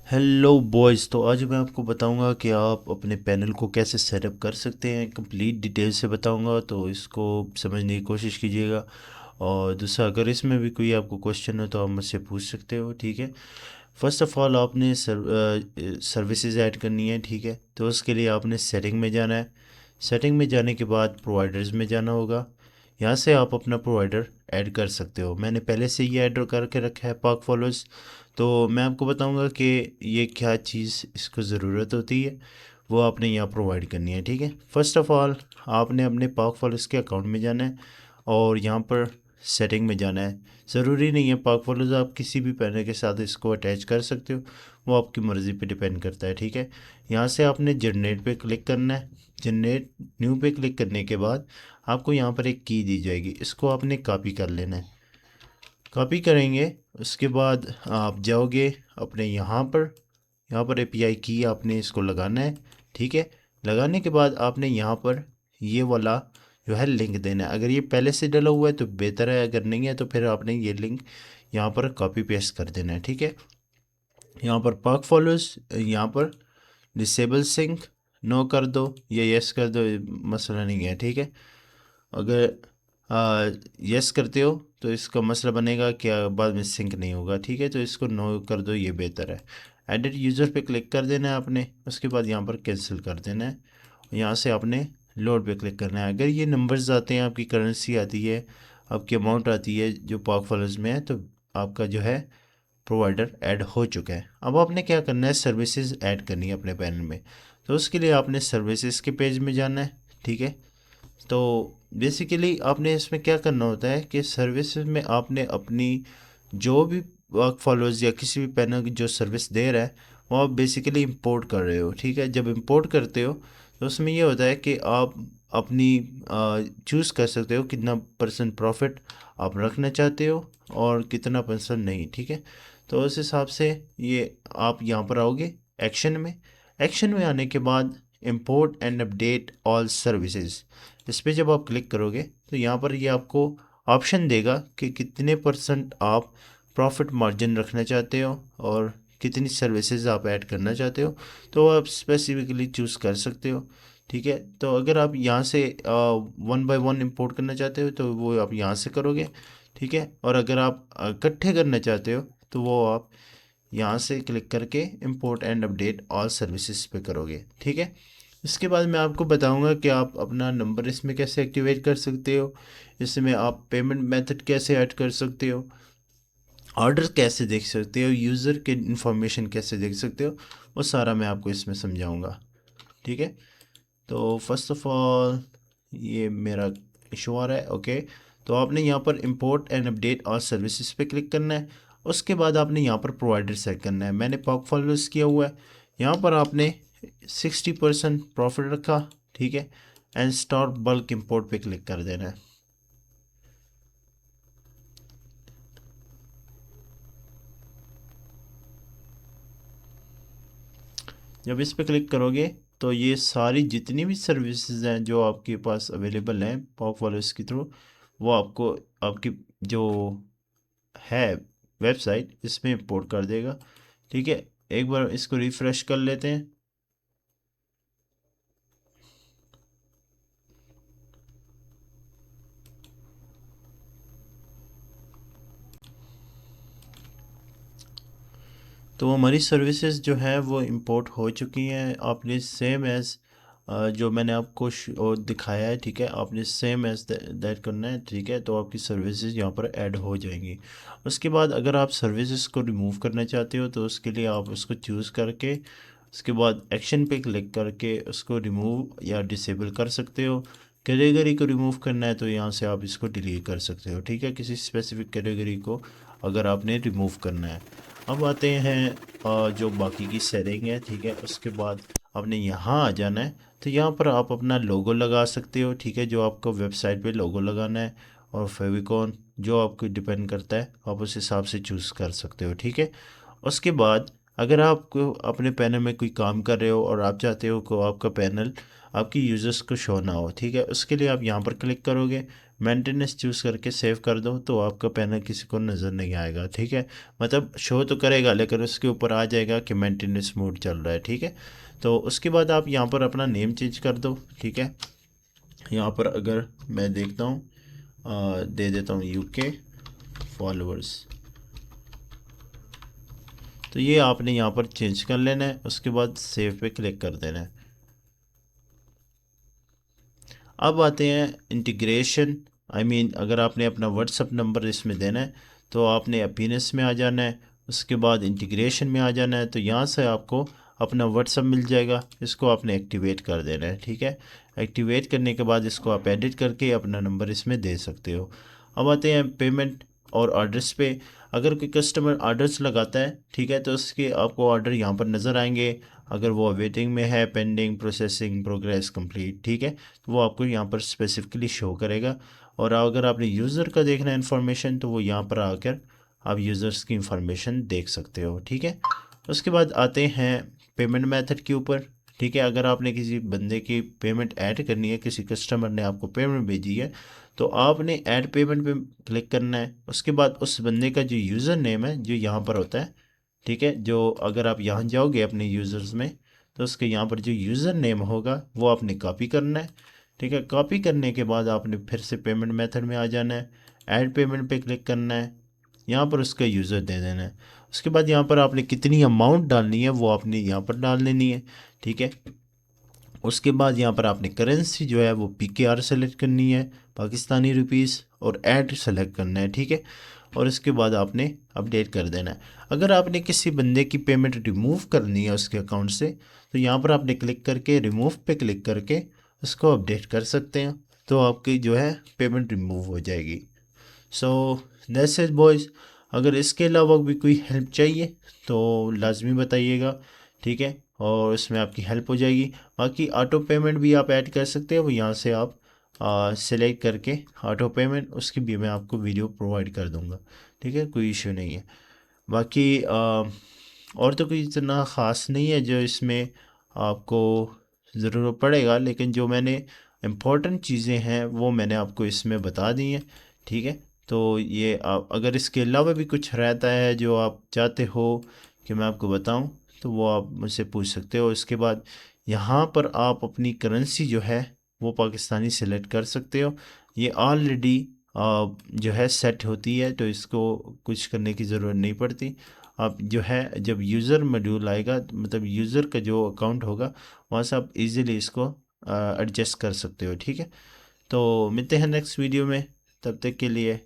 Hello boys. तो आज मैं आपको बताऊंगा कि आप अपने पैनल को कैसे सेटअप कर सकते हैं। कंप्लीट डिटेल से बताऊंगा, तो इसको समझने की कोशिश कीजिएगा। और दूसरा, अगर इसमें भी कोई आपको क्वेश्चन हो तो आप मुझसे पूछ सकते हो, ठीक है। फर्स्ट ऑफ़ ऑल आपने सर्विसेज ऐड करनी है, ठीक है। तो उसके लिए आपने सेटिंग में जाना है। सेटिंग में जाने के बाद प्रोवाइडर्स में जाना होगा। यहाँ से आप अपना प्रोवाइडर ऐड कर सकते हो। मैंने पहले से ही ऐड करके रखा है पाक फॉलोज़। तो मैं आपको बताऊंगा कि ये क्या चीज़ इसको ज़रूरत होती है, वो आपने यहाँ प्रोवाइड करनी है, ठीक है। फर्स्ट ऑफ़ ऑल आपने अपने पाक फॉलोज़ के अकाउंट में जाना है और यहाँ पर सेटिंग में जाना है। ज़रूरी नहीं है पाक फॉलोज़ आप किसी भी पैनल के साथ इसको अटैच कर सकते हो, वो आपकी मर्ज़ी पे डिपेंड करता है, ठीक है। यहाँ से आपने जनरेट पे क्लिक करना है। जनरेट न्यू पे क्लिक करने के बाद आपको यहाँ पर एक की दी जाएगी, इसको आपने कॉपी कर लेना है। कॉपी करेंगे, उसके बाद आप जाओगे अपने यहाँ पर एपीआई की आपने इसको लगाना है, ठीक है। लगाने के बाद आपने यहाँ पर ये वाला जो है लिंक देना है। अगर ये पहले से डला हुआ है तो बेहतर है, अगर नहीं है तो फिर आपने ये लिंक यहाँ पर कॉपी पेस्ट कर देना है, ठीक है। यहाँ पर पाक फॉलोज, यहाँ पर डिसेबल सिंक नो कर दो या यस कर दो, मसला नहीं है, ठीक है। अगर यस करते हो तो इसका मसला बनेगा कि बाद में सिंक नहीं होगा, ठीक है। तो इसको नो कर दो, ये बेहतर है। एडिट यूज़र पे क्लिक कर देना है आपने, उसके बाद यहाँ पर कैंसिल कर देना है। यहाँ से आपने लोड पे क्लिक करना है। अगर ये नंबर्स आते हैं, आपकी करेंसी आती है, आपकी अमाउंट आती है जो पाक फॉलोज में है, तो आपका जो है प्रोवाइडर ऐड हो चुका है। अब आपने क्या करना है, सर्विसेज ऐड करनी है अपने पैनल में। तो उसके लिए आपने सर्विसेज के पेज में जाना है, ठीक है। तो बेसिकली आपने इसमें क्या करना होता है कि सर्विसेज में आपने अपनी जो भी वर्क फॉलोज या किसी भी पैनल की जो सर्विस दे रहा है वो आप बेसिकली इंपोर्ट कर रहे हो, ठीक है। जब इंपोर्ट करते हो तो उसमें ये होता है कि आप अपनी चूज़ कर सकते हो कितना परसेंट प्रॉफिट आप रखना चाहते हो और कितना परसेंट नहीं, ठीक है। तो उस हिसाब से ये आप यहाँ पर आओगे एक्शन में। एक्शन में आने के बाद import and update all services, इस पर जब आप क्लिक करोगे तो यहाँ पर ये आपको ऑप्शन देगा कि कितने परसेंट आप प्रॉफिट मार्जिन रखना चाहते हो और कितनी सर्विसेज आप ऐड करना चाहते हो। तो आप स्पेसिफिकली चूज़ कर सकते हो, ठीक है। तो अगर आप यहाँ से वन बाय वन इंपोर्ट करना चाहते हो तो वो आप यहाँ से करोगे, ठीक है। और अगर आप इकट्ठे करना चाहते हो तो वो आप यहाँ से क्लिक करके import and update all services पे करोगे, ठीक है। इसके बाद मैं आपको बताऊंगा कि आप अपना नंबर इसमें कैसे एक्टिवेट कर सकते हो, इसमें आप पेमेंट मेथड कैसे ऐड कर सकते हो, ऑर्डर कैसे देख सकते हो, यूज़र के इंफॉर्मेशन कैसे देख सकते हो, वो सारा मैं आपको इसमें समझाऊंगा, ठीक है। तो फर्स्ट ऑफ ऑल ये मेरा इशू आ रहा है, ओके। तो आपने यहाँ पर इंपोर्ट एंड अपडेट और सर्विसेज पे क्लिक करना है। उसके बाद आपने यहाँ पर प्रोवाइडर सेट करना है। मैंने पॉक फॉलोज किया हुआ है। यहाँ पर आपने 60% प्रॉफिट रखा, ठीक है। एंड स्टॉक बल्क इंपोर्ट पे क्लिक कर देना है। जब इस पे क्लिक करोगे तो ये सारी जितनी भी सर्विसेज हैं जो आपके पास अवेलेबल हैं पॉक फॉलोज के थ्रू, वो आपको आपकी जो है वेबसाइट इसमें इंपोर्ट कर देगा, ठीक है। एक बार इसको रिफ़्रेश कर लेते हैं। तो हमारी सर्विसेज जो है वो इंपोर्ट हो चुकी हैं। आपने सेम एज़ जो मैंने आपको दिखाया है, ठीक है, आपने सेम एज़ दैट करना है, ठीक है। तो आपकी सर्विसेज यहाँ पर ऐड हो जाएंगी। उसके बाद अगर आप सर्विसेज को रिमूव करना चाहते हो तो उसके लिए आप उसको चूज़ करके उसके बाद एक्शन पे क्लिक करके उसको रिमूव या डिसेबल कर सकते हो। कैटेगरी को रिमूव करना है तो यहाँ से आप इसको डिलीट कर सकते हो, ठीक है, किसी स्पेसिफिक कैटेगरी को अगर आपने रिमूव करना है। अब आते हैं जो बाकी की सेटिंग है, ठीक है। उसके बाद आपने यहाँ आ जाना है। तो यहाँ पर आप अपना लोगो लगा सकते हो, ठीक है, जो आपको वेबसाइट पे लोगो लगाना है। और फेविकॉन जो आपको डिपेंड करता है, आप उस हिसाब से चूज़ कर सकते हो, ठीक है। उसके बाद अगर आपको अपने पैनल में कोई काम कर रहे हो और आप चाहते हो कि आपका पैनल आपकी यूज़र्स को शो ना हो, ठीक है, उसके लिए आप यहाँ पर क्लिक करोगे, मेंटेनेंस चूज़ करके सेव कर दो, तो आपका पैनल किसी को नज़र नहीं आएगा, ठीक है। मतलब शो तो करेगा लेकिन उसके ऊपर आ जाएगा कि मेंटेनेंस मोड चल रहा है, ठीक है। तो उसके बाद आप यहाँ पर अपना नेम चेंज कर दो, ठीक है। यहाँ पर अगर मैं देखता हूँ दे देता हूँ यूके फॉलोअर्स, तो ये आपने यहाँ पर चेंज कर लेना है। उसके बाद सेव पे क्लिक कर देना है। अब आते हैं इंटीग्रेशन। अगर आपने अपना व्हाट्सअप नंबर इसमें देना है तो आपने अपीयरेंस में आ जाना है, उसके बाद इंटीग्रेशन में आ जाना है, तो यहाँ से आपको अपना व्हाट्सअप मिल जाएगा, इसको आपने एक्टिवेट कर देना है, ठीक है। एक्टिवेट करने के बाद इसको आप एडिट करके अपना नंबर इसमें दे सकते हो। अब आते हैं पेमेंट और ऑर्डर्स पे। अगर कोई कस्टमर ऑर्डर्स लगाता है, ठीक है, तो उसके आपको ऑर्डर यहाँ पर नज़र आएंगे। अगर वो वेटिंग में है, पेंडिंग, प्रोसेसिंग, प्रोग्रेस, कंप्लीट, ठीक है, तो वो आपको यहाँ पर स्पेसिफिकली शो करेगा। और अगर आपने यूज़र का देखना है इन्फॉर्मेशन, तो वो यहाँ पर आकर आप यूज़र्स की इंफॉर्मेशन देख सकते हो, ठीक है। उसके बाद आते हैं पेमेंट मेथड के ऊपर, ठीक है। अगर आपने किसी बंदे की पेमेंट ऐड करनी है, किसी कस्टमर ने आपको पेमेंट भेजी है, तो आपने ऐड पेमेंट पे क्लिक करना है। उसके बाद उस बंदे का जो यूज़र नेम है जो यहाँ पर होता है, ठीक है, जो अगर आप यहाँ जाओगे अपने यूज़र्स में, तो उसके यहाँ पर जो यूज़र नेम होगा वो आपने कॉपी करना है, ठीक है। कॉपी करने के बाद आपने फिर से पेमेंट मेथड में आ जाना है, ऐड पेमेंट पे क्लिक करना है, यहाँ पर उसका यूज़र दे देना है। उसके बाद यहाँ पर आपने कितनी अमाउंट डालनी है वो आपने यहाँ पर डाल देनी है, ठीक है। उसके बाद यहाँ पर आपने करेंसी जो है वो PKR सेलेक्ट करनी है, पाकिस्तानी रुपीस, और ऐड सेलेक्ट करना है, ठीक है। और इसके बाद आपने अपडेट कर देना है। अगर आपने किसी बंदे की पेमेंट रिमूव करनी है उसके अकाउंट से, तो यहाँ पर आपने क्लिक करके रिमूव पे क्लिक करके उसको अपडेट कर सकते हैं, तो आपकी जो है पेमेंट रिमूव हो जाएगी। So that's it boys. अगर इसके अलावा भी कोई हेल्प चाहिए तो लाजमी बताइएगा, ठीक है, और इसमें आपकी हेल्प हो जाएगी। बाकी ऑटो पेमेंट भी आप ऐड कर सकते हो, यहाँ से आप सेलेक्ट करके ऑटो पेमेंट, उसकी भी मैं आपको वीडियो प्रोवाइड कर दूँगा, ठीक है, कोई इशू नहीं है। बाकी और तो कोई इतना ख़ास नहीं है जो इसमें आपको ज़रूरत पड़ेगा, लेकिन जो मैंने इम्पोर्टेंट चीज़ें हैं वो मैंने आपको इसमें बता दी हैं, ठीक है। तो ये आप अगर इसके अलावा भी कुछ रहता है जो आप चाहते हो कि मैं आपको बताऊं, तो वो आप मुझसे पूछ सकते हो। इसके बाद यहाँ पर आप अपनी करेंसी जो है वो पाकिस्तानी सेलेक्ट कर सकते हो। ये ऑलरेडी जो है सेट होती है, तो इसको कुछ करने की ज़रूरत नहीं पड़ती। आप जो है जब यूज़र मॉड्यूल आएगा, मतलब यूज़र का जो अकाउंट होगा, वहाँ से आप इजीली इसको एडजस्ट कर सकते हो, ठीक है। तो मिलते हैं नेक्स्ट वीडियो में, तब तक के लिए